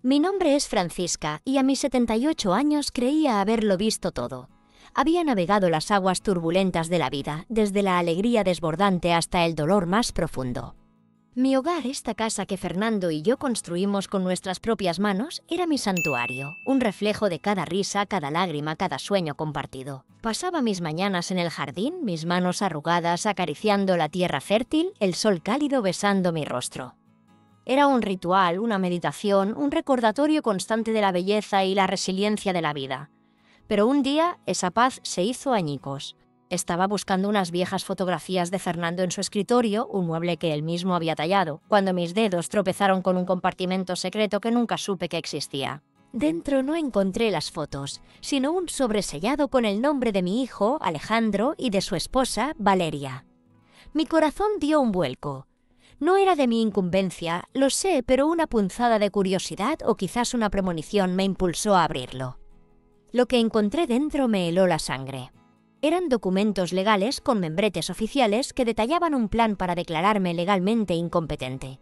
Mi nombre es Francisca y a mis 78 años creía haberlo visto todo. Había navegado las aguas turbulentas de la vida, desde la alegría desbordante hasta el dolor más profundo. Mi hogar, esta casa que Fernando y yo construimos con nuestras propias manos, era mi santuario, un reflejo de cada risa, cada lágrima, cada sueño compartido. Pasaba mis mañanas en el jardín, mis manos arrugadas acariciando la tierra fértil, el sol cálido besando mi rostro. Era un ritual, una meditación, un recordatorio constante de la belleza y la resiliencia de la vida. Pero un día esa paz se hizo añicos. Estaba buscando unas viejas fotografías de Fernando en su escritorio, un mueble que él mismo había tallado, cuando mis dedos tropezaron con un compartimento secreto que nunca supe que existía. Dentro no encontré las fotos, sino un sobresellado con el nombre de mi hijo, Alejandro, y de su esposa, Valeria. Mi corazón dio un vuelco. No era de mi incumbencia, lo sé, pero una punzada de curiosidad o quizás una premonición me impulsó a abrirlo. Lo que encontré dentro me heló la sangre. Eran documentos legales con membretes oficiales que detallaban un plan para declararme legalmente incompetente.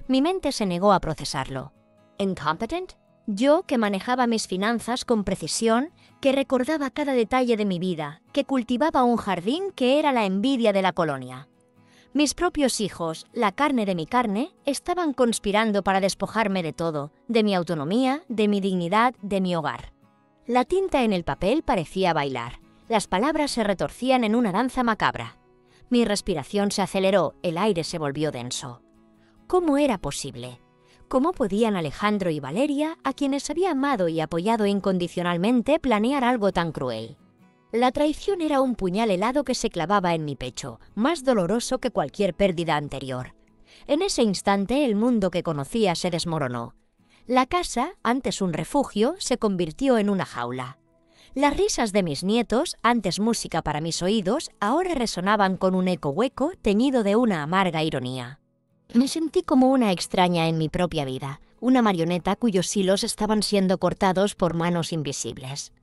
Mi mente se negó a procesarlo. ¿Incompetent? Yo, que manejaba mis finanzas con precisión, que recordaba cada detalle de mi vida, que cultivaba un jardín que era la envidia de la colonia. Mis propios hijos, la carne de mi carne, estaban conspirando para despojarme de todo, de mi autonomía, de mi dignidad, de mi hogar. La tinta en el papel parecía bailar. Las palabras se retorcían en una danza macabra. Mi respiración se aceleró, el aire se volvió denso. ¿Cómo era posible? ¿Cómo podían Alejandro y Valeria, a quienes había amado y apoyado incondicionalmente, planear algo tan cruel? La traición era un puñal helado que se clavaba en mi pecho, más doloroso que cualquier pérdida anterior. En ese instante el mundo que conocía se desmoronó. La casa, antes un refugio, se convirtió en una jaula. Las risas de mis nietos, antes música para mis oídos, ahora resonaban con un eco hueco teñido de una amarga ironía. Me sentí como una extraña en mi propia vida, una marioneta cuyos hilos estaban siendo cortados por manos invisibles.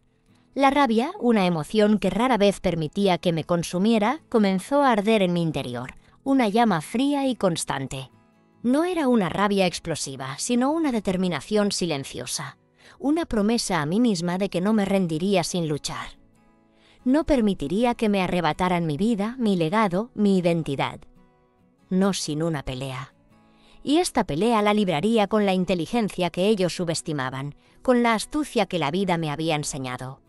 La rabia, una emoción que rara vez permitía que me consumiera, comenzó a arder en mi interior, una llama fría y constante. No era una rabia explosiva, sino una determinación silenciosa. Una promesa a mí misma de que no me rendiría sin luchar. No permitiría que me arrebataran mi vida, mi legado, mi identidad. No sin una pelea. Y esta pelea la libraría con la inteligencia que ellos subestimaban, con la astucia que la vida me había enseñado.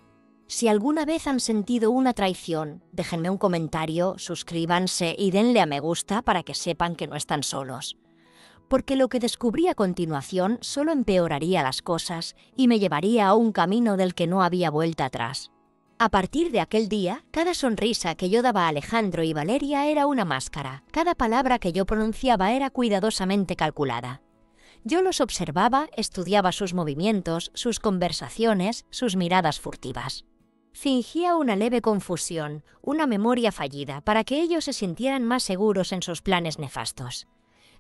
Si alguna vez han sentido una traición, déjenme un comentario, suscríbanse y denle a me gusta para que sepan que no están solos. Porque lo que descubrí a continuación solo empeoraría las cosas y me llevaría a un camino del que no había vuelta atrás. A partir de aquel día, cada sonrisa que yo daba a Alejandro y Valeria era una máscara, cada palabra que yo pronunciaba era cuidadosamente calculada. Yo los observaba, estudiaba sus movimientos, sus conversaciones, sus miradas furtivas. Fingía una leve confusión, una memoria fallida, para que ellos se sintieran más seguros en sus planes nefastos.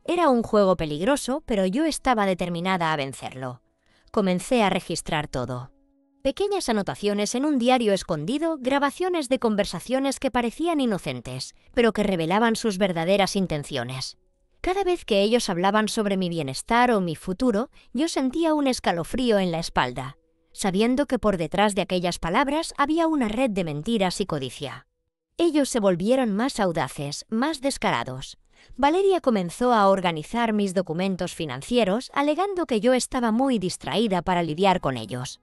Era un juego peligroso, pero yo estaba determinada a vencerlo. Comencé a registrar todo. Pequeñas anotaciones en un diario escondido, grabaciones de conversaciones que parecían inocentes, pero que revelaban sus verdaderas intenciones. Cada vez que ellos hablaban sobre mi bienestar o mi futuro, yo sentía un escalofrío en la espalda, sabiendo que por detrás de aquellas palabras había una red de mentiras y codicia. Ellos se volvieron más audaces, más descarados. Valeria comenzó a organizar mis documentos financieros, alegando que yo estaba muy distraída para lidiar con ellos.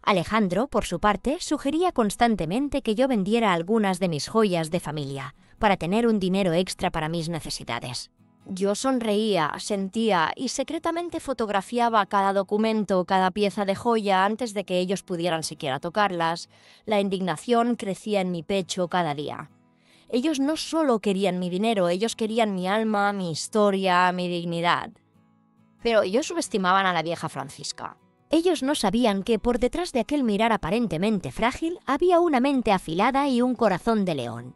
Alejandro, por su parte, sugería constantemente que yo vendiera algunas de mis joyas de familia, para tener un dinero extra para mis necesidades. Yo sonreía, sentía y secretamente fotografiaba cada documento, cada pieza de joya antes de que ellos pudieran siquiera tocarlas. La indignación crecía en mi pecho cada día. Ellos no solo querían mi dinero, ellos querían mi alma, mi historia, mi dignidad. Pero ellos subestimaban a la vieja Francisca. Ellos no sabían que por detrás de aquel mirar aparentemente frágil había una mente afilada y un corazón de león.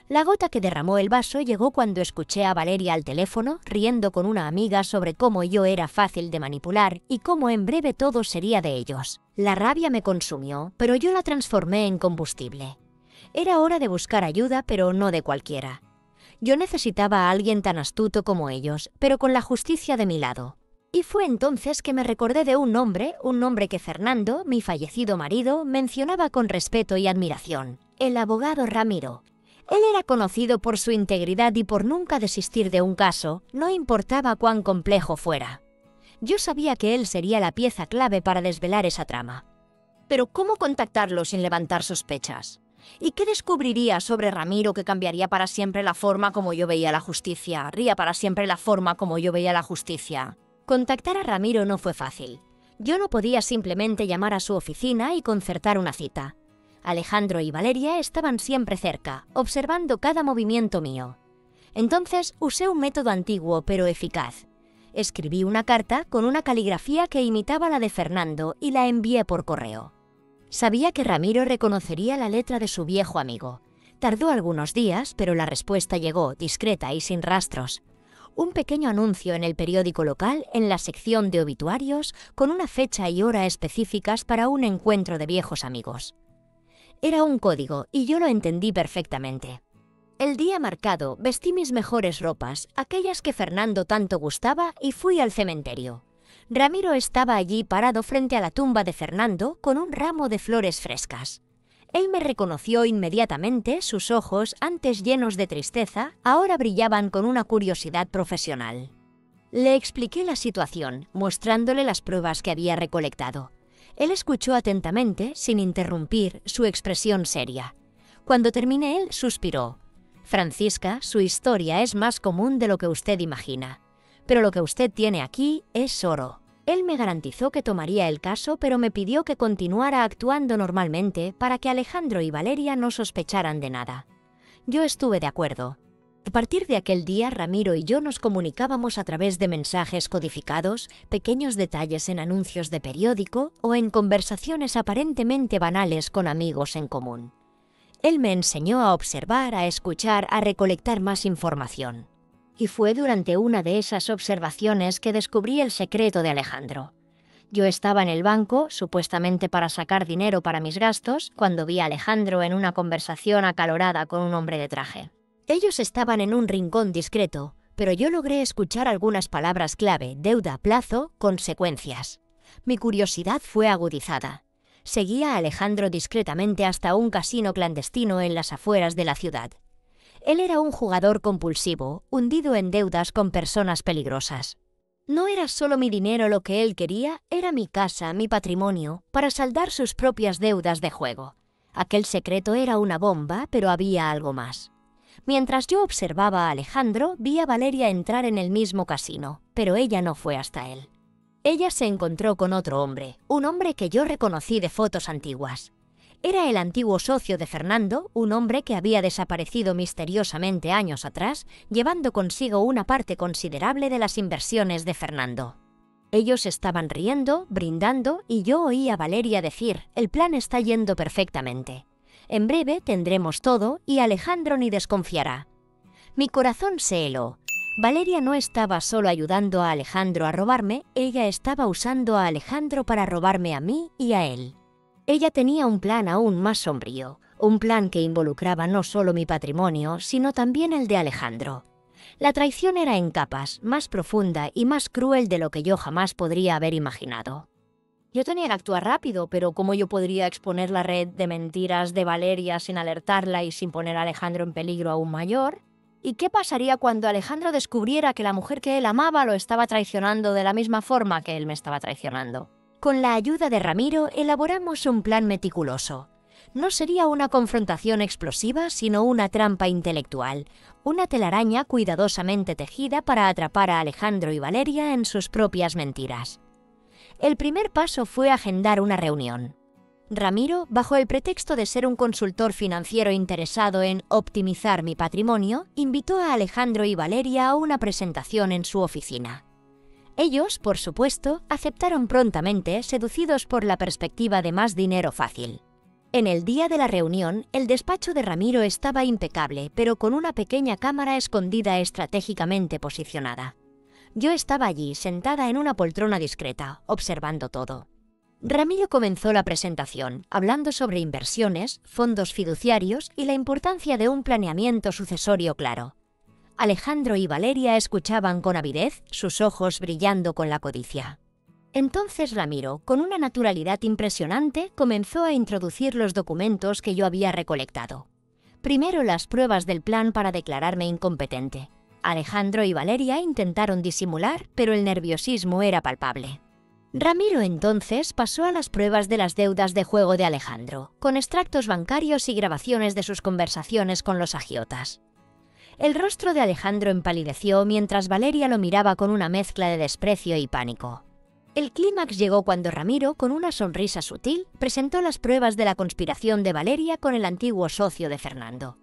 La gota que derramó el vaso llegó cuando escuché a Valeria al teléfono, riendo con una amiga sobre cómo yo era fácil de manipular y cómo en breve todo sería de ellos. La rabia me consumió, pero yo la transformé en combustible. Era hora de buscar ayuda, pero no de cualquiera. Yo necesitaba a alguien tan astuto como ellos, pero con la justicia de mi lado. Y fue entonces que me recordé de un nombre que Fernando, mi fallecido marido, mencionaba con respeto y admiración: el abogado Ramiro. Él era conocido por su integridad y por nunca desistir de un caso, no importaba cuán complejo fuera. Yo sabía que él sería la pieza clave para desvelar esa trama. Pero ¿cómo contactarlo sin levantar sospechas? ¿Y qué descubriría sobre Ramiro que cambiaría para siempre la forma como yo veía la justicia? Haría para siempre la forma como yo veía la justicia. Contactar a Ramiro no fue fácil. Yo no podía simplemente llamar a su oficina y concertar una cita. Alejandro y Valeria estaban siempre cerca, observando cada movimiento mío. Entonces usé un método antiguo pero eficaz. Escribí una carta con una caligrafía que imitaba la de Fernando y la envié por correo. Sabía que Ramiro reconocería la letra de su viejo amigo. Tardó algunos días, pero la respuesta llegó, discreta y sin rastros. Un pequeño anuncio en el periódico local, en la sección de obituarios, con una fecha y hora específicas para un encuentro de viejos amigos. Era un código y yo lo entendí perfectamente. El día marcado, vestí mis mejores ropas, aquellas que Fernando tanto gustaba, y fui al cementerio. Ramiro estaba allí parado frente a la tumba de Fernando con un ramo de flores frescas. Él me reconoció inmediatamente, sus ojos, antes llenos de tristeza, ahora brillaban con una curiosidad profesional. Le expliqué la situación, mostrándole las pruebas que había recolectado. Él escuchó atentamente, sin interrumpir, su expresión seria. Cuando terminé, él suspiró. «Francisca, su historia es más común de lo que usted imagina. Pero lo que usted tiene aquí es oro». Él me garantizó que tomaría el caso, pero me pidió que continuara actuando normalmente para que Alejandro y Valeria no sospecharan de nada. Yo estuve de acuerdo. A partir de aquel día, Ramiro y yo nos comunicábamos a través de mensajes codificados, pequeños detalles en anuncios de periódico o en conversaciones aparentemente banales con amigos en común. Él me enseñó a observar, a escuchar, a recolectar más información. Y fue durante una de esas observaciones que descubrí el secreto de Alejandro. Yo estaba en el banco, supuestamente para sacar dinero para mis gastos, cuando vi a Alejandro en una conversación acalorada con un hombre de traje. Ellos estaban en un rincón discreto, pero yo logré escuchar algunas palabras clave: deuda, plazo, consecuencias. Mi curiosidad fue agudizada. Seguí a Alejandro discretamente hasta un casino clandestino en las afueras de la ciudad. Él era un jugador compulsivo, hundido en deudas con personas peligrosas. No era solo mi dinero lo que él quería, era mi casa, mi patrimonio, para saldar sus propias deudas de juego. Aquel secreto era una bomba, pero había algo más. Mientras yo observaba a Alejandro, vi a Valeria entrar en el mismo casino, pero ella no fue hasta él. Ella se encontró con otro hombre, un hombre que yo reconocí de fotos antiguas. Era el antiguo socio de Fernando, un hombre que había desaparecido misteriosamente años atrás, llevando consigo una parte considerable de las inversiones de Fernando. Ellos estaban riendo, brindando, y yo oí a Valeria decir: «El plan está yendo perfectamente. En breve tendremos todo y Alejandro ni desconfiará». Mi corazón se heló. Valeria no estaba solo ayudando a Alejandro a robarme, ella estaba usando a Alejandro para robarme a mí y a él. Ella tenía un plan aún más sombrío, un plan que involucraba no solo mi patrimonio, sino también el de Alejandro. La traición era en capas, más profunda y más cruel de lo que yo jamás podría haber imaginado. Yo tenía que actuar rápido, pero ¿cómo yo podría exponer la red de mentiras de Valeria sin alertarla y sin poner a Alejandro en peligro aún mayor? ¿Y qué pasaría cuando Alejandro descubriera que la mujer que él amaba lo estaba traicionando de la misma forma que él me estaba traicionando? Con la ayuda de Ramiro elaboramos un plan meticuloso. No sería una confrontación explosiva, sino una trampa intelectual, una telaraña cuidadosamente tejida para atrapar a Alejandro y Valeria en sus propias mentiras. El primer paso fue agendar una reunión. Ramiro, bajo el pretexto de ser un consultor financiero interesado en optimizar mi patrimonio, invitó a Alejandro y Valeria a una presentación en su oficina. Ellos, por supuesto, aceptaron prontamente, seducidos por la perspectiva de más dinero fácil. En el día de la reunión, el despacho de Ramiro estaba impecable, pero con una pequeña cámara escondida estratégicamente posicionada. Yo estaba allí, sentada en una poltrona discreta, observando todo. Ramiro comenzó la presentación, hablando sobre inversiones, fondos fiduciarios y la importancia de un planeamiento sucesorio claro. Alejandro y Valeria escuchaban con avidez, sus ojos brillando con la codicia. Entonces Ramiro, con una naturalidad impresionante, comenzó a introducir los documentos que yo había recolectado. Primero las pruebas del plan para declararme incompetente. Alejandro y Valeria intentaron disimular, pero el nerviosismo era palpable. Ramiro entonces pasó a las pruebas de las deudas de juego de Alejandro, con extractos bancarios y grabaciones de sus conversaciones con los agiotas. El rostro de Alejandro empalideció mientras Valeria lo miraba con una mezcla de desprecio y pánico. El clímax llegó cuando Ramiro, con una sonrisa sutil, presentó las pruebas de la conspiración de Valeria con el antiguo socio de Fernando.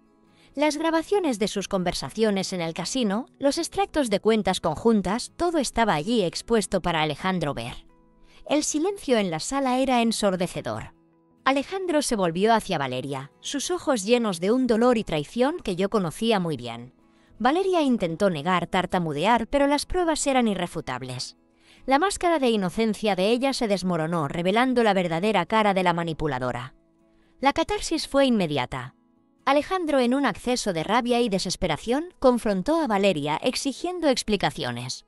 Las grabaciones de sus conversaciones en el casino, los extractos de cuentas conjuntas, todo estaba allí expuesto para Alejandro ver. El silencio en la sala era ensordecedor. Alejandro se volvió hacia Valeria, sus ojos llenos de un dolor y traición que yo conocía muy bien. Valeria intentó negar, tartamudear, pero las pruebas eran irrefutables. La máscara de inocencia de ella se desmoronó, revelando la verdadera cara de la manipuladora. La catarsis fue inmediata. Alejandro, en un acceso de rabia y desesperación, confrontó a Valeria exigiendo explicaciones.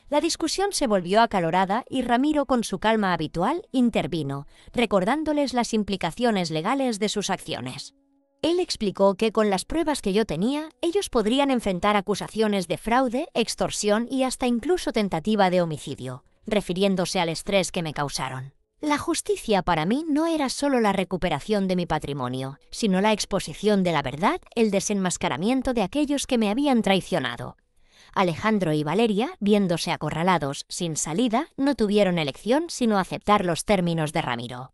La discusión se volvió acalorada y Ramiro, con su calma habitual, intervino, recordándoles las implicaciones legales de sus acciones. Él explicó que con las pruebas que yo tenía, ellos podrían enfrentar acusaciones de fraude, extorsión y hasta incluso tentativa de homicidio, refiriéndose al estrés que me causaron. La justicia para mí no era solo la recuperación de mi patrimonio, sino la exposición de la verdad, el desenmascaramiento de aquellos que me habían traicionado. Alejandro y Valeria, viéndose acorralados, sin salida, no tuvieron elección sino aceptar los términos de Ramiro.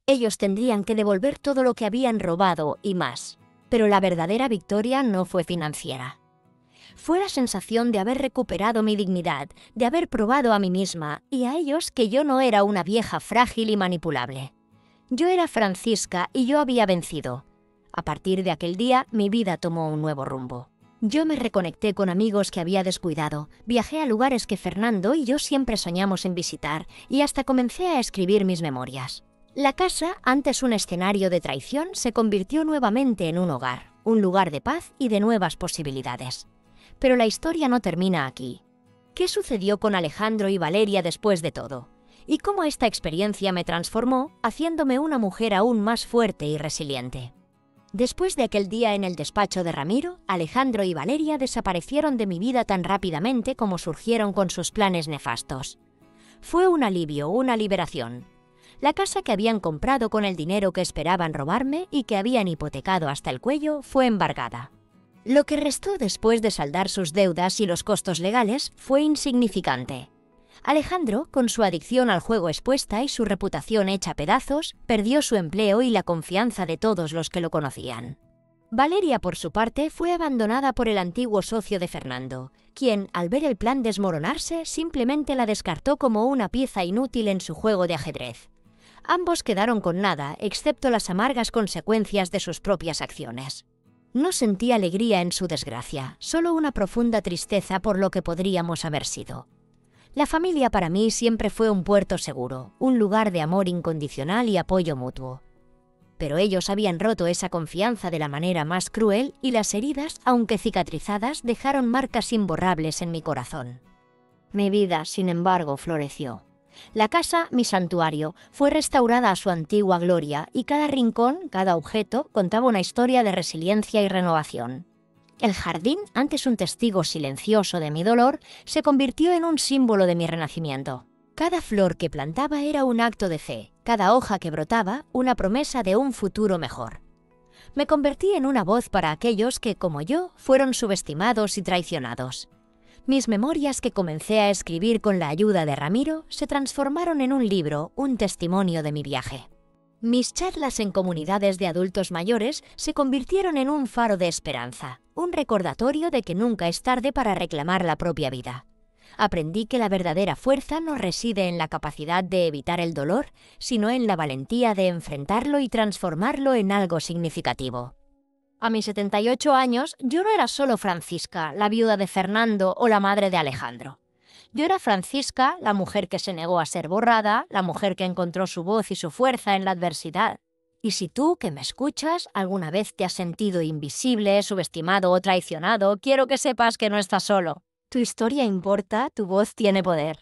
Ellos tendrían que devolver todo lo que habían robado y más. Pero la verdadera victoria no fue financiera. Fue la sensación de haber recuperado mi dignidad, de haber probado a mí misma y a ellos que yo no era una vieja frágil y manipulable. Yo era Francisca y yo había vencido. A partir de aquel día, mi vida tomó un nuevo rumbo. Yo me reconecté con amigos que había descuidado, viajé a lugares que Fernando y yo siempre soñamos en visitar y hasta comencé a escribir mis memorias. La casa, antes un escenario de traición, se convirtió nuevamente en un hogar, un lugar de paz y de nuevas posibilidades. Pero la historia no termina aquí. ¿Qué sucedió con Alejandro y Valeria después de todo? ¿Y cómo esta experiencia me transformó, haciéndome una mujer aún más fuerte y resiliente? Después de aquel día en el despacho de Ramiro, Alejandro y Valeria desaparecieron de mi vida tan rápidamente como surgieron con sus planes nefastos. Fue un alivio, una liberación. La casa que habían comprado con el dinero que esperaban robarme y que habían hipotecado hasta el cuello fue embargada. Lo que restó después de saldar sus deudas y los costos legales fue insignificante. Alejandro, con su adicción al juego expuesta y su reputación hecha pedazos, perdió su empleo y la confianza de todos los que lo conocían. Valeria, por su parte, fue abandonada por el antiguo socio de Fernando, quien, al ver el plan desmoronarse, simplemente la descartó como una pieza inútil en su juego de ajedrez. Ambos quedaron con nada, excepto las amargas consecuencias de sus propias acciones. No sentí alegría en su desgracia, solo una profunda tristeza por lo que podríamos haber sido. La familia para mí siempre fue un puerto seguro, un lugar de amor incondicional y apoyo mutuo. Pero ellos habían roto esa confianza de la manera más cruel y las heridas, aunque cicatrizadas, dejaron marcas imborrables en mi corazón. Mi vida, sin embargo, floreció. La casa, mi santuario, fue restaurada a su antigua gloria y cada rincón, cada objeto, contaba una historia de resiliencia y renovación. El jardín, antes un testigo silencioso de mi dolor, se convirtió en un símbolo de mi renacimiento. Cada flor que plantaba era un acto de fe, cada hoja que brotaba, una promesa de un futuro mejor. Me convertí en una voz para aquellos que, como yo, fueron subestimados y traicionados. Mis memorias, que comencé a escribir con la ayuda de Ramiro, se transformaron en un libro, un testimonio de mi viaje. Mis charlas en comunidades de adultos mayores se convirtieron en un faro de esperanza, un recordatorio de que nunca es tarde para reclamar la propia vida. Aprendí que la verdadera fuerza no reside en la capacidad de evitar el dolor, sino en la valentía de enfrentarlo y transformarlo en algo significativo. A mis 78 años, yo no era solo Francisca, la viuda de Fernando o la madre de Alejandro. Yo era Francisca, la mujer que se negó a ser borrada, la mujer que encontró su voz y su fuerza en la adversidad. Y si tú, que me escuchas, alguna vez te has sentido invisible, subestimado o traicionado, quiero que sepas que no estás solo. Tu historia importa, tu voz tiene poder.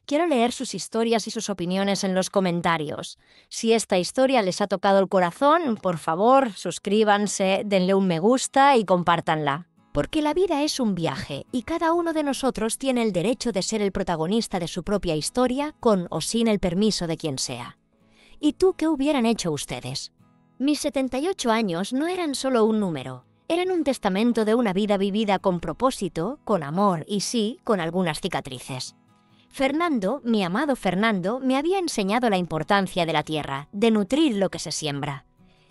Quiero leer sus historias y sus opiniones en los comentarios. Si esta historia les ha tocado el corazón, por favor, suscríbanse, denle un me gusta y compártanla. Porque la vida es un viaje y cada uno de nosotros tiene el derecho de ser el protagonista de su propia historia con o sin el permiso de quien sea. ¿Y tú qué hubieran hecho ustedes? Mis 78 años no eran solo un número, eran un testamento de una vida vivida con propósito, con amor y sí, con algunas cicatrices. Fernando, mi amado Fernando, me había enseñado la importancia de la tierra, de nutrir lo que se siembra.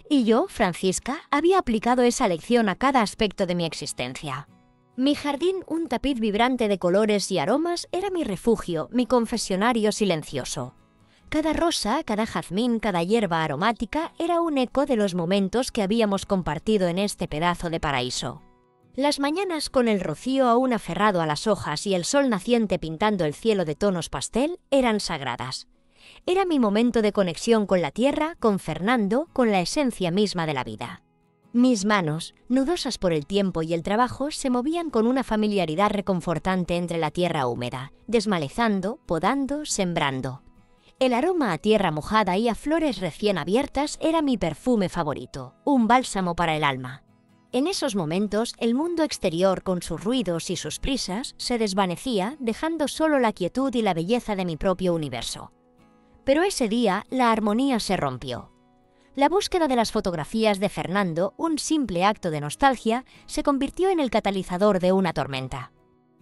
Y yo, Francisca, había aplicado esa lección a cada aspecto de mi existencia. Mi jardín, un tapiz vibrante de colores y aromas, era mi refugio, mi confesionario silencioso. Cada rosa, cada jazmín, cada hierba aromática era un eco de los momentos que habíamos compartido en este pedazo de paraíso. Las mañanas con el rocío aún aferrado a las hojas y el sol naciente pintando el cielo de tonos pastel eran sagradas. Era mi momento de conexión con la tierra, con Fernando, con la esencia misma de la vida. Mis manos, nudosas por el tiempo y el trabajo, se movían con una familiaridad reconfortante entre la tierra húmeda, desmalezando, podando, sembrando. El aroma a tierra mojada y a flores recién abiertas era mi perfume favorito, un bálsamo para el alma. En esos momentos, el mundo exterior, con sus ruidos y sus prisas, se desvanecía, dejando solo la quietud y la belleza de mi propio universo. Pero ese día, la armonía se rompió. La búsqueda de las fotografías de Fernando, un simple acto de nostalgia, se convirtió en el catalizador de una tormenta.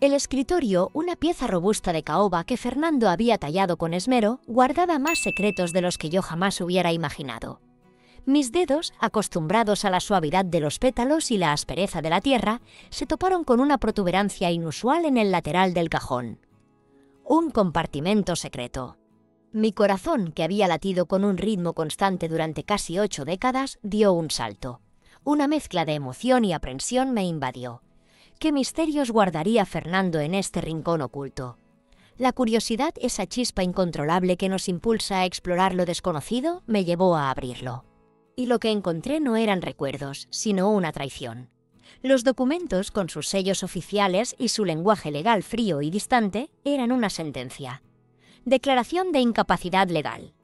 El escritorio, una pieza robusta de caoba que Fernando había tallado con esmero, guardaba más secretos de los que yo jamás hubiera imaginado. Mis dedos, acostumbrados a la suavidad de los pétalos y la aspereza de la tierra, se toparon con una protuberancia inusual en el lateral del cajón. Un compartimento secreto. Mi corazón, que había latido con un ritmo constante durante casi 8 décadas, dio un salto. Una mezcla de emoción y aprensión me invadió. ¿Qué misterios guardaría Fernando en este rincón oculto? La curiosidad, esa chispa incontrolable que nos impulsa a explorar lo desconocido, me llevó a abrirlo. Y lo que encontré no eran recuerdos, sino una traición. Los documentos, con sus sellos oficiales y su lenguaje legal frío y distante, eran una sentencia. Declaración de incapacidad legal.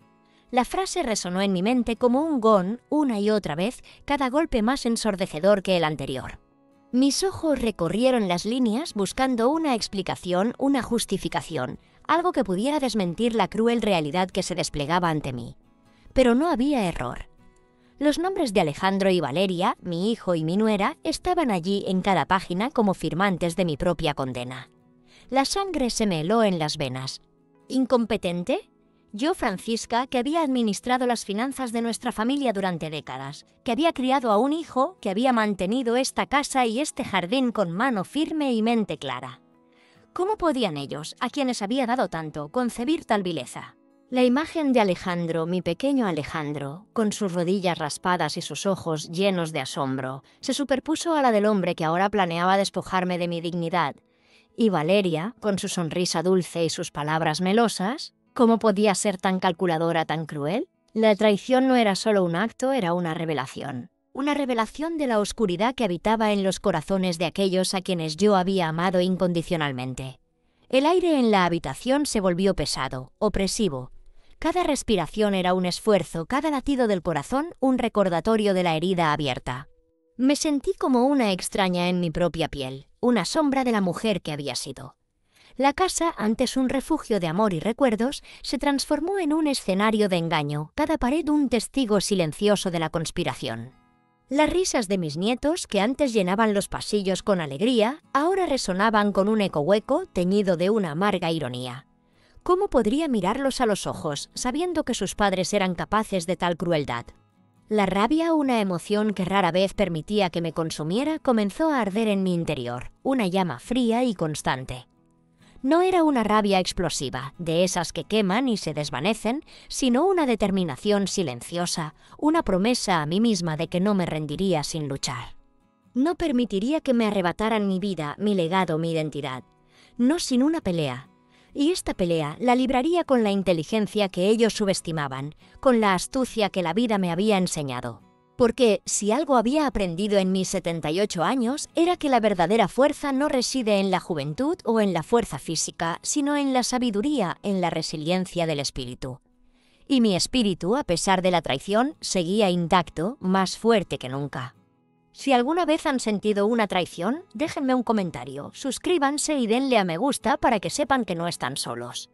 La frase resonó en mi mente como un gong una y otra vez, cada golpe más ensordecedor que el anterior. Mis ojos recorrieron las líneas buscando una explicación, una justificación, algo que pudiera desmentir la cruel realidad que se desplegaba ante mí. Pero no había error. Los nombres de Alejandro y Valeria, mi hijo y mi nuera, estaban allí en cada página como firmantes de mi propia condena. La sangre se me heló en las venas. ¿Incompetente? Yo, Francisca, que había administrado las finanzas de nuestra familia durante décadas, que había criado a un hijo, que había mantenido esta casa y este jardín con mano firme y mente clara. ¿Cómo podían ellos, a quienes había dado tanto, concebir tal vileza? La imagen de Alejandro, mi pequeño Alejandro, con sus rodillas raspadas y sus ojos llenos de asombro, se superpuso a la del hombre que ahora planeaba despojarme de mi dignidad. Y Valeria, con su sonrisa dulce y sus palabras melosas, ¿cómo podía ser tan calculadora, tan cruel? La traición no era solo un acto, era una revelación. Una revelación de la oscuridad que habitaba en los corazones de aquellos a quienes yo había amado incondicionalmente. El aire en la habitación se volvió pesado, opresivo. Cada respiración era un esfuerzo, cada latido del corazón un recordatorio de la herida abierta. Me sentí como una extraña en mi propia piel, una sombra de la mujer que había sido. La casa, antes un refugio de amor y recuerdos, se transformó en un escenario de engaño, cada pared un testigo silencioso de la conspiración. Las risas de mis nietos, que antes llenaban los pasillos con alegría, ahora resonaban con un eco hueco teñido de una amarga ironía. ¿Cómo podría mirarlos a los ojos, sabiendo que sus padres eran capaces de tal crueldad? La rabia, una emoción que rara vez permitía que me consumiera, comenzó a arder en mi interior, una llama fría y constante. No era una rabia explosiva, de esas que queman y se desvanecen, sino una determinación silenciosa, una promesa a mí misma de que no me rendiría sin luchar. No permitiría que me arrebataran mi vida, mi legado, mi identidad. No sin una pelea. Y esta pelea la libraría con la inteligencia que ellos subestimaban, con la astucia que la vida me había enseñado. Porque si algo había aprendido en mis 78 años era que la verdadera fuerza no reside en la juventud o en la fuerza física, sino en la sabiduría, en la resiliencia del espíritu. Y mi espíritu, a pesar de la traición, seguía intacto, más fuerte que nunca. Si alguna vez han sentido una traición, déjenme un comentario, suscríbanse y denle a me gusta para que sepan que no están solos.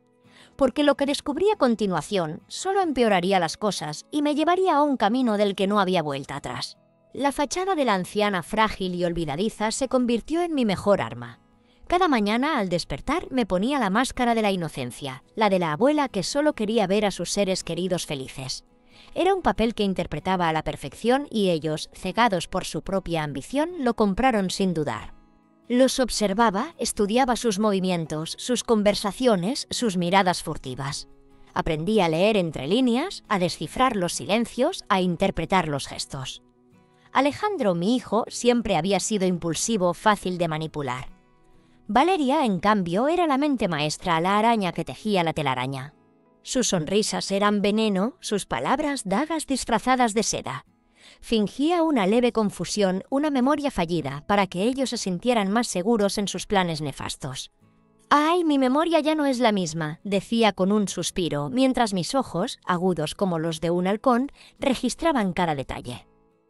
Porque lo que descubrí a continuación solo empeoraría las cosas y me llevaría a un camino del que no había vuelta atrás. La fachada de la anciana frágil y olvidadiza se convirtió en mi mejor arma. Cada mañana al despertar me ponía la máscara de la inocencia, la de la abuela que solo quería ver a sus seres queridos felices. Era un papel que interpretaba a la perfección y ellos, cegados por su propia ambición, lo compraron sin dudar. Los observaba, estudiaba sus movimientos, sus conversaciones, sus miradas furtivas. Aprendí a leer entre líneas, a descifrar los silencios, a interpretar los gestos. Alejandro, mi hijo, siempre había sido impulsivo, fácil de manipular. Valeria, en cambio, era la mente maestra, la araña que tejía la telaraña. Sus sonrisas eran veneno, sus palabras dagas disfrazadas de seda. Fingía una leve confusión, una memoria fallida, para que ellos se sintieran más seguros en sus planes nefastos. «Ay, mi memoria ya no es la misma», decía con un suspiro, mientras mis ojos, agudos como los de un halcón, registraban cada detalle.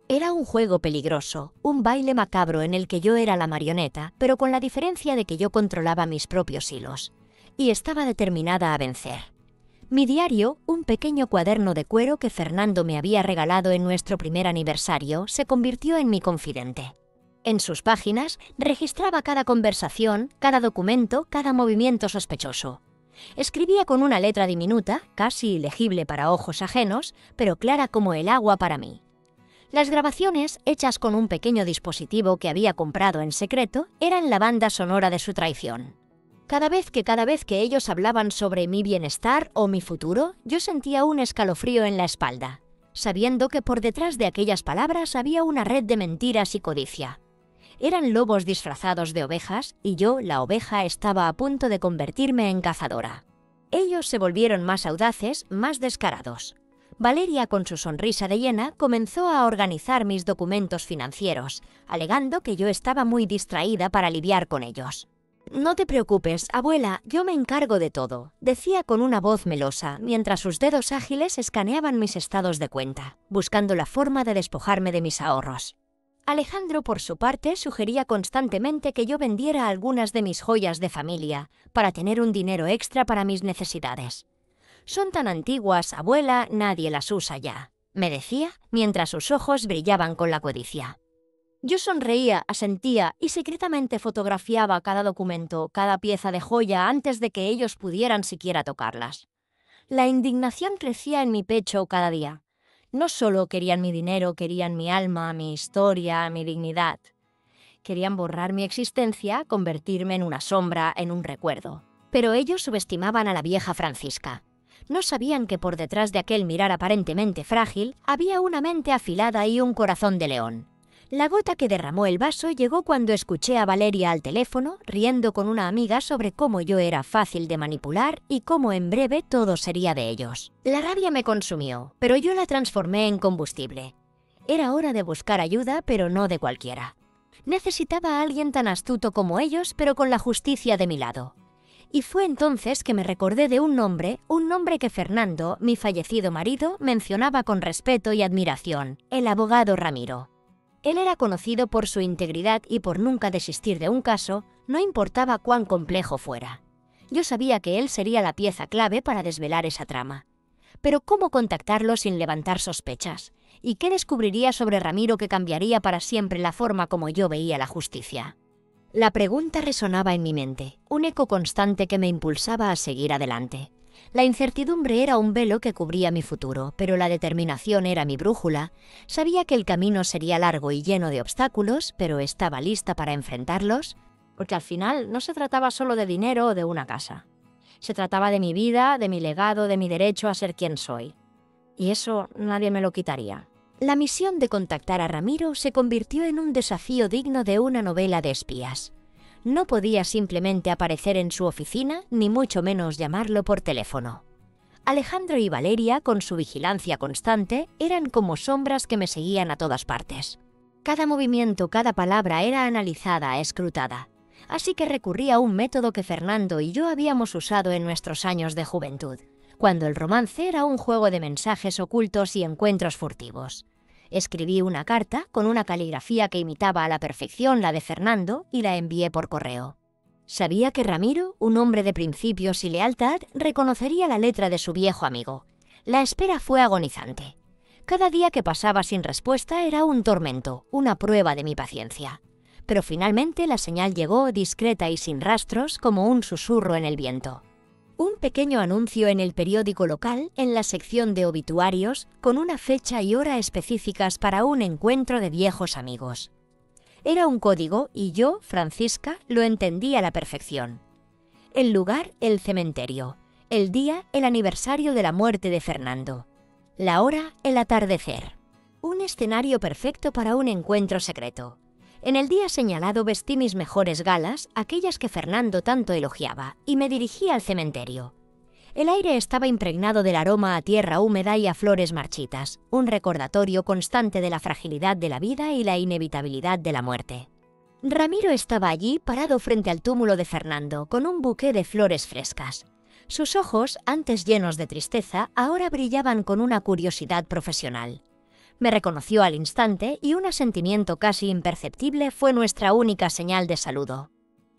Era un juego peligroso, un baile macabro en el que yo era la marioneta, pero con la diferencia de que yo controlaba mis propios hilos. Y estaba determinada a vencer. Mi diario, un pequeño cuaderno de cuero que Fernando me había regalado en nuestro primer aniversario, se convirtió en mi confidente. En sus páginas registraba cada conversación, cada documento, cada movimiento sospechoso. Escribía con una letra diminuta, casi ilegible para ojos ajenos, pero clara como el agua para mí. Las grabaciones, hechas con un pequeño dispositivo que había comprado en secreto, eran la banda sonora de su traición. Cada vez que ellos hablaban sobre mi bienestar o mi futuro, yo sentía un escalofrío en la espalda, sabiendo que por detrás de aquellas palabras había una red de mentiras y codicia. Eran lobos disfrazados de ovejas y yo, la oveja, estaba a punto de convertirme en cazadora. Ellos se volvieron más audaces, más descarados. Valeria, con su sonrisa de hiena, comenzó a organizar mis documentos financieros, alegando que yo estaba muy distraída para lidiar con ellos. «No te preocupes, abuela, yo me encargo de todo», decía con una voz melosa, mientras sus dedos ágiles escaneaban mis estados de cuenta, buscando la forma de despojarme de mis ahorros. Alejandro, por su parte, sugería constantemente que yo vendiera algunas de mis joyas de familia, para tener un dinero extra para mis necesidades. «Son tan antiguas, abuela, nadie las usa ya», me decía, mientras sus ojos brillaban con la codicia. Yo sonreía, asentía y secretamente fotografiaba cada documento, cada pieza de joya antes de que ellos pudieran siquiera tocarlas. La indignación crecía en mi pecho cada día. No solo querían mi dinero, querían mi alma, mi historia, mi dignidad. Querían borrar mi existencia, convertirme en una sombra, en un recuerdo. Pero ellos subestimaban a la vieja Francisca. No sabían que por detrás de aquel mirar aparentemente frágil había una mente afilada y un corazón de león. La gota que derramó el vaso llegó cuando escuché a Valeria al teléfono, riendo con una amiga sobre cómo yo era fácil de manipular y cómo en breve todo sería de ellos. La rabia me consumió, pero yo la transformé en combustible. Era hora de buscar ayuda, pero no de cualquiera. Necesitaba a alguien tan astuto como ellos, pero con la justicia de mi lado. Y fue entonces que me recordé de un nombre que Fernando, mi fallecido marido, mencionaba con respeto y admiración: el abogado Ramiro. Él era conocido por su integridad y por nunca desistir de un caso, no importaba cuán complejo fuera. Yo sabía que él sería la pieza clave para desvelar esa trama. Pero ¿cómo contactarlo sin levantar sospechas? ¿Y qué descubriría sobre Ramiro que cambiaría para siempre la forma como yo veía la justicia? La pregunta resonaba en mi mente, un eco constante que me impulsaba a seguir adelante. La incertidumbre era un velo que cubría mi futuro, pero la determinación era mi brújula. Sabía que el camino sería largo y lleno de obstáculos, pero estaba lista para enfrentarlos, porque al final no se trataba solo de dinero o de una casa. Se trataba de mi vida, de mi legado, de mi derecho a ser quien soy. Y eso nadie me lo quitaría. La misión de contactar a Ramiro se convirtió en un desafío digno de una novela de espías. No podía simplemente aparecer en su oficina, ni mucho menos llamarlo por teléfono. Alejandro y Valeria, con su vigilancia constante, eran como sombras que me seguían a todas partes. Cada movimiento, cada palabra era analizada, escrutada. Así que recurrí a un método que Fernando y yo habíamos usado en nuestros años de juventud, cuando el romance era un juego de mensajes ocultos y encuentros furtivos. Escribí una carta con una caligrafía que imitaba a la perfección la de Fernando y la envié por correo. Sabía que Ramiro, un hombre de principios y lealtad, reconocería la letra de su viejo amigo. La espera fue agonizante. Cada día que pasaba sin respuesta era un tormento, una prueba de mi paciencia. Pero finalmente la señal llegó discreta y sin rastros como un susurro en el viento. Un pequeño anuncio en el periódico local, en la sección de obituarios, con una fecha y hora específicas para un encuentro de viejos amigos. Era un código y yo, Francisca, lo entendí a la perfección. El lugar, el cementerio. El día, el aniversario de la muerte de Fernando. La hora, el atardecer. Un escenario perfecto para un encuentro secreto. En el día señalado vestí mis mejores galas, aquellas que Fernando tanto elogiaba, y me dirigí al cementerio. El aire estaba impregnado del aroma a tierra húmeda y a flores marchitas, un recordatorio constante de la fragilidad de la vida y la inevitabilidad de la muerte. Ramiro estaba allí, parado frente al túmulo de Fernando, con un buqué de flores frescas. Sus ojos, antes llenos de tristeza, ahora brillaban con una curiosidad profesional. Me reconoció al instante y un asentimiento casi imperceptible fue nuestra única señal de saludo.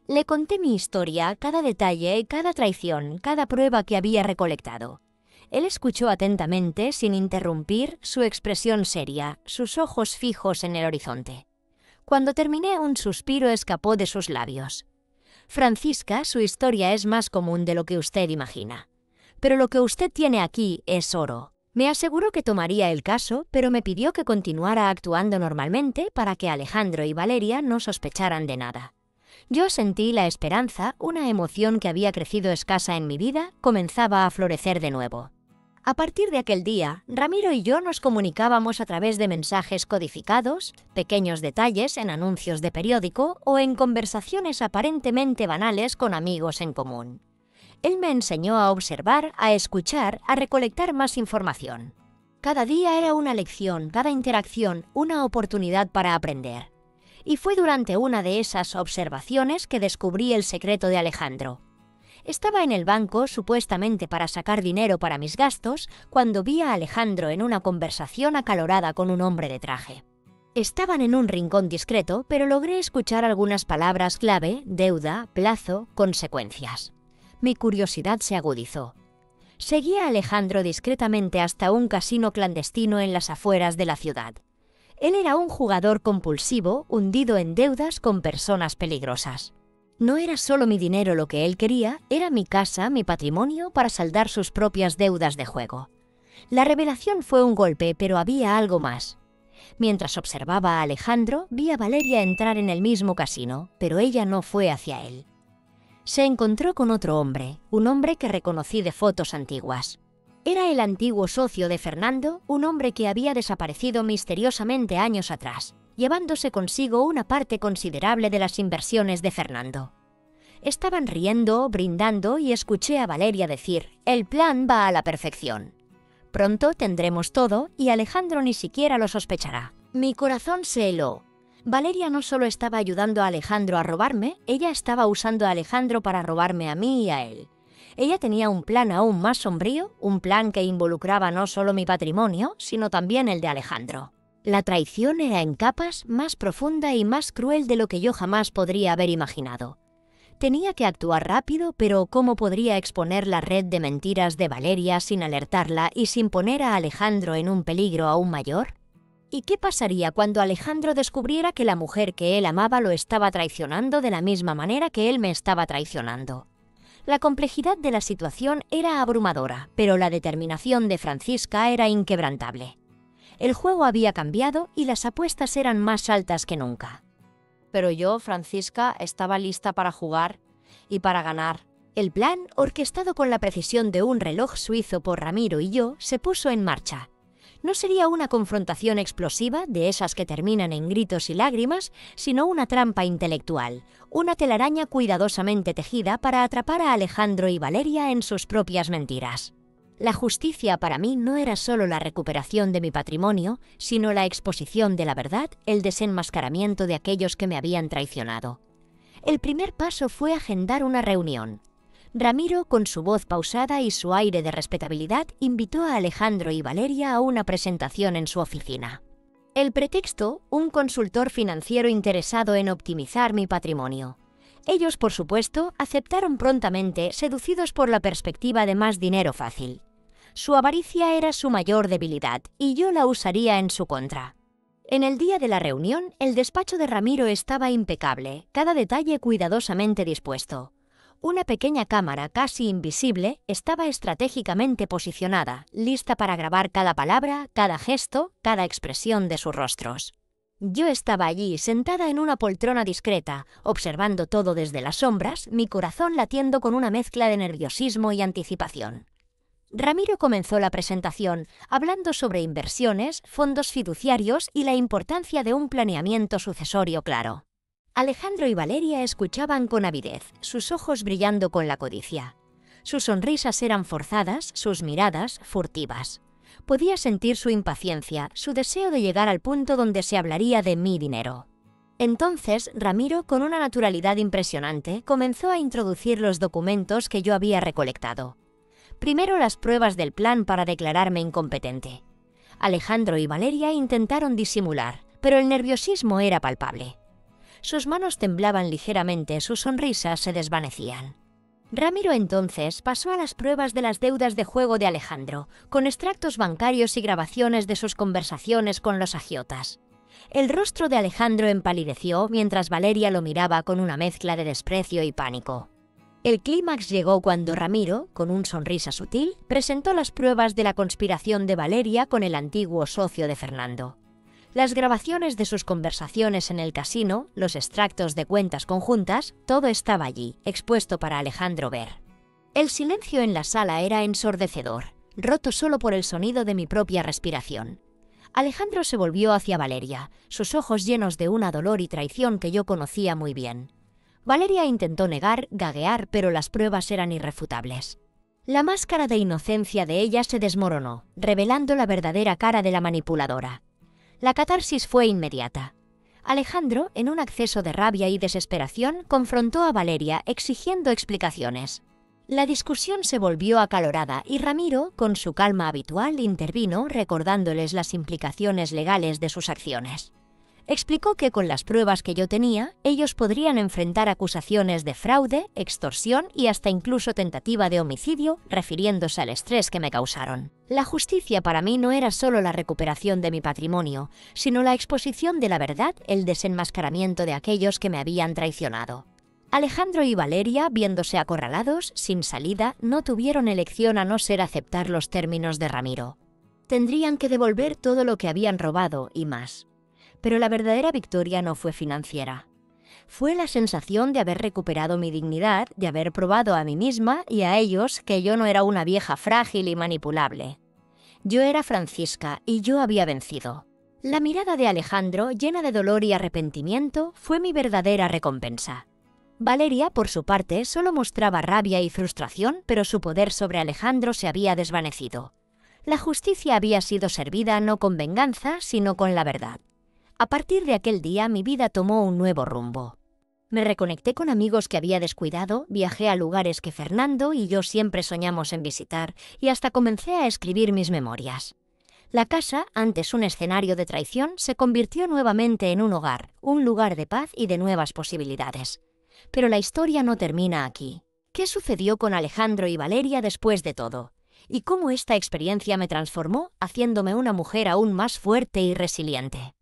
Le conté mi historia, cada detalle, cada traición, cada prueba que había recolectado. Él escuchó atentamente, sin interrumpir, su expresión seria, sus ojos fijos en el horizonte. Cuando terminé, un suspiro escapó de sus labios. Francisca, su historia es más común de lo que usted imagina. Pero lo que usted tiene aquí es oro. Me aseguró que tomaría el caso, pero me pidió que continuara actuando normalmente para que Alejandro y Valeria no sospecharan de nada. Yo sentí la esperanza, una emoción que había crecido escasa en mi vida, comenzaba a florecer de nuevo. A partir de aquel día, Ramiro y yo nos comunicábamos a través de mensajes codificados, pequeños detalles en anuncios de periódico o en conversaciones aparentemente banales con amigos en común. Él me enseñó a observar, a escuchar, a recolectar más información. Cada día era una lección, cada interacción, una oportunidad para aprender. Y fue durante una de esas observaciones que descubrí el secreto de Alejandro. Estaba en el banco, supuestamente para sacar dinero para mis gastos, cuando vi a Alejandro en una conversación acalorada con un hombre de traje. Estaban en un rincón discreto, pero logré escuchar algunas palabras clave: deuda, plazo, consecuencias. Mi curiosidad se agudizó. Seguí a Alejandro discretamente hasta un casino clandestino en las afueras de la ciudad. Él era un jugador compulsivo, hundido en deudas con personas peligrosas. No era solo mi dinero lo que él quería, era mi casa, mi patrimonio, para saldar sus propias deudas de juego. La revelación fue un golpe, pero había algo más. Mientras observaba a Alejandro, vi a Valeria entrar en el mismo casino, pero ella no fue hacia él. Se encontró con otro hombre, un hombre que reconocí de fotos antiguas. Era el antiguo socio de Fernando, un hombre que había desaparecido misteriosamente años atrás, llevándose consigo una parte considerable de las inversiones de Fernando. Estaban riendo, brindando y escuché a Valeria decir: «El plan va a la perfección. Pronto tendremos todo y Alejandro ni siquiera lo sospechará». Mi corazón se heló. Valeria no solo estaba ayudando a Alejandro a robarme, ella estaba usando a Alejandro para robarme a mí y a él. Ella tenía un plan aún más sombrío, un plan que involucraba no solo mi patrimonio, sino también el de Alejandro. La traición era en capas más profunda y más cruel de lo que yo jamás podría haber imaginado. Tenía que actuar rápido, pero ¿cómo podría exponer la red de mentiras de Valeria sin alertarla y sin poner a Alejandro en un peligro aún mayor? ¿Y qué pasaría cuando Alejandro descubriera que la mujer que él amaba lo estaba traicionando de la misma manera que él me estaba traicionando? La complejidad de la situación era abrumadora, pero la determinación de Francisca era inquebrantable. El juego había cambiado y las apuestas eran más altas que nunca. Pero yo, Francisca, estaba lista para jugar y para ganar. El plan, orquestado con la precisión de un reloj suizo por Ramiro y yo, se puso en marcha. No sería una confrontación explosiva de esas que terminan en gritos y lágrimas, sino una trampa intelectual, una telaraña cuidadosamente tejida para atrapar a Alejandro y Valeria en sus propias mentiras. La justicia para mí no era solo la recuperación de mi patrimonio, sino la exposición de la verdad, el desenmascaramiento de aquellos que me habían traicionado. El primer paso fue agendar una reunión. Ramiro, con su voz pausada y su aire de respetabilidad, invitó a Alejandro y Valeria a una presentación en su oficina. El pretexto, un consultor financiero interesado en optimizar mi patrimonio. Ellos, por supuesto, aceptaron prontamente, seducidos por la perspectiva de más dinero fácil. Su avaricia era su mayor debilidad, y yo la usaría en su contra. En el día de la reunión, el despacho de Ramiro estaba impecable, cada detalle cuidadosamente dispuesto. Una pequeña cámara casi invisible estaba estratégicamente posicionada, lista para grabar cada palabra, cada gesto, cada expresión de sus rostros. Yo estaba allí, sentada en una poltrona discreta, observando todo desde las sombras, mi corazón latiendo con una mezcla de nerviosismo y anticipación. Ramiro comenzó la presentación, hablando sobre inversiones, fondos fiduciarios y la importancia de un planeamiento sucesorio claro. Alejandro y Valeria escuchaban con avidez, sus ojos brillando con la codicia. Sus sonrisas eran forzadas, sus miradas furtivas. Podía sentir su impaciencia, su deseo de llegar al punto donde se hablaría de mi dinero. Entonces, Ramiro, con una naturalidad impresionante, comenzó a introducir los documentos que yo había recolectado. Primero las pruebas del plan para declararme incompetente. Alejandro y Valeria intentaron disimular, pero el nerviosismo era palpable. Sus manos temblaban ligeramente, sus sonrisas se desvanecían. Ramiro entonces pasó a las pruebas de las deudas de juego de Alejandro, con extractos bancarios y grabaciones de sus conversaciones con los agiotas. El rostro de Alejandro empalideció mientras Valeria lo miraba con una mezcla de desprecio y pánico. El clímax llegó cuando Ramiro, con una sonrisa sutil, presentó las pruebas de la conspiración de Valeria con el antiguo socio de Fernando. Las grabaciones de sus conversaciones en el casino, los extractos de cuentas conjuntas, todo estaba allí, expuesto para Alejandro ver. El silencio en la sala era ensordecedor, roto solo por el sonido de mi propia respiración. Alejandro se volvió hacia Valeria, sus ojos llenos de una dolor y traición que yo conocía muy bien. Valeria intentó negar, gaguear, pero las pruebas eran irrefutables. La máscara de inocencia de ella se desmoronó, revelando la verdadera cara de la manipuladora. La catarsis fue inmediata. Alejandro, en un acceso de rabia y desesperación, confrontó a Valeria exigiendo explicaciones. La discusión se volvió acalorada y Ramiro, con su calma habitual, intervino recordándoles las implicaciones legales de sus acciones. Explicó que con las pruebas que yo tenía, ellos podrían enfrentar acusaciones de fraude, extorsión y hasta incluso tentativa de homicidio, refiriéndose al estrés que me causaron. La justicia para mí no era solo la recuperación de mi patrimonio, sino la exposición de la verdad, el desenmascaramiento de aquellos que me habían traicionado. Alejandro y Valeria, viéndose acorralados, sin salida, no tuvieron elección a no ser aceptar los términos de Ramiro. Tendrían que devolver todo lo que habían robado y más. Pero la verdadera victoria no fue financiera. Fue la sensación de haber recuperado mi dignidad, de haber probado a mí misma y a ellos que yo no era una vieja frágil y manipulable. Yo era Francisca y yo había vencido. La mirada de Alejandro, llena de dolor y arrepentimiento, fue mi verdadera recompensa. Valeria, por su parte, solo mostraba rabia y frustración, pero su poder sobre Alejandro se había desvanecido. La justicia había sido servida no con venganza, sino con la verdad. A partir de aquel día mi vida tomó un nuevo rumbo. Me reconecté con amigos que había descuidado, viajé a lugares que Fernando y yo siempre soñamos en visitar y hasta comencé a escribir mis memorias. La casa, antes un escenario de traición, se convirtió nuevamente en un hogar, un lugar de paz y de nuevas posibilidades. Pero la historia no termina aquí. ¿Qué sucedió con Alejandro y Valeria después de todo? ¿Y cómo esta experiencia me transformó, haciéndome una mujer aún más fuerte y resiliente?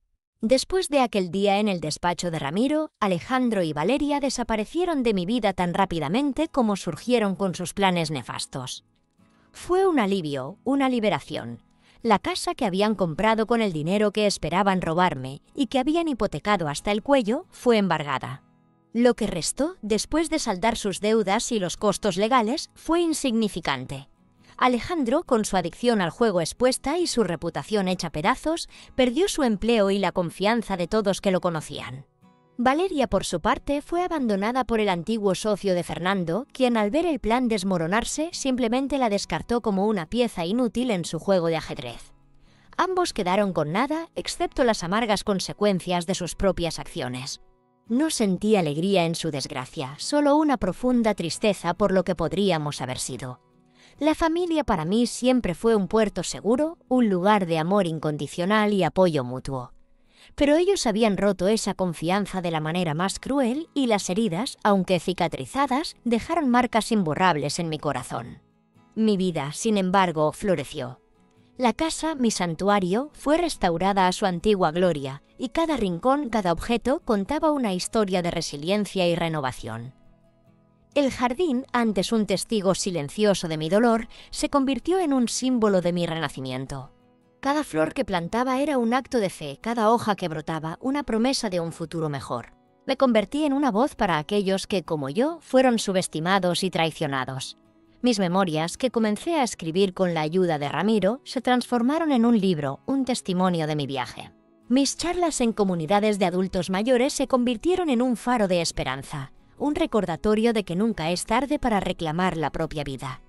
Después de aquel día en el despacho de Ramiro, Alejandro y Valeria desaparecieron de mi vida tan rápidamente como surgieron con sus planes nefastos. Fue un alivio, una liberación. La casa que habían comprado con el dinero que esperaban robarme y que habían hipotecado hasta el cuello fue embargada. Lo que restó, después de saldar sus deudas y los costos legales, fue insignificante. Alejandro, con su adicción al juego expuesta y su reputación hecha pedazos, perdió su empleo y la confianza de todos que lo conocían. Valeria, por su parte, fue abandonada por el antiguo socio de Fernando, quien al ver el plan desmoronarse simplemente la descartó como una pieza inútil en su juego de ajedrez. Ambos quedaron con nada, excepto las amargas consecuencias de sus propias acciones. No sentí alegría en su desgracia, solo una profunda tristeza por lo que podríamos haber sido. La familia para mí siempre fue un puerto seguro, un lugar de amor incondicional y apoyo mutuo. Pero ellos habían roto esa confianza de la manera más cruel y las heridas, aunque cicatrizadas, dejaron marcas imborrables en mi corazón. Mi vida, sin embargo, floreció. La casa, mi santuario, fue restaurada a su antigua gloria, y cada rincón, cada objeto contaba una historia de resiliencia y renovación. El jardín, antes un testigo silencioso de mi dolor, se convirtió en un símbolo de mi renacimiento. Cada flor que plantaba era un acto de fe, cada hoja que brotaba una promesa de un futuro mejor. Me convertí en una voz para aquellos que, como yo, fueron subestimados y traicionados. Mis memorias, que comencé a escribir con la ayuda de Ramiro, se transformaron en un libro, un testimonio de mi viaje. Mis charlas en comunidades de adultos mayores se convirtieron en un faro de esperanza, un recordatorio de que nunca es tarde para reclamar la propia vida.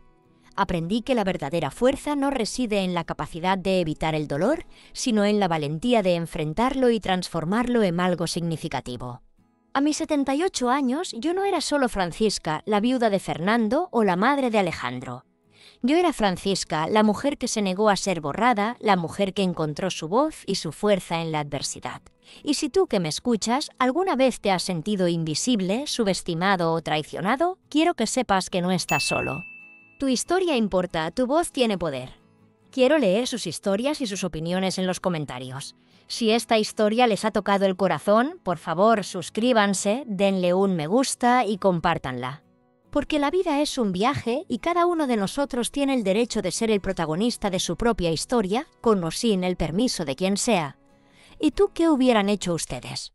Aprendí que la verdadera fuerza no reside en la capacidad de evitar el dolor, sino en la valentía de enfrentarlo y transformarlo en algo significativo. A mis 78 años, yo no era solo Francisca, la viuda de Fernando o la madre de Alejandro. Yo era Francisca, la mujer que se negó a ser borrada, la mujer que encontró su voz y su fuerza en la adversidad. Y si tú que me escuchas alguna vez te has sentido invisible, subestimado o traicionado, quiero que sepas que no estás solo. Tu historia importa, tu voz tiene poder. Quiero leer sus historias y sus opiniones en los comentarios. Si esta historia les ha tocado el corazón, por favor suscríbanse, denle un me gusta y compártanla. Porque la vida es un viaje y cada uno de nosotros tiene el derecho de ser el protagonista de su propia historia, con o sin el permiso de quien sea. ¿Y tú qué hubieran hecho ustedes?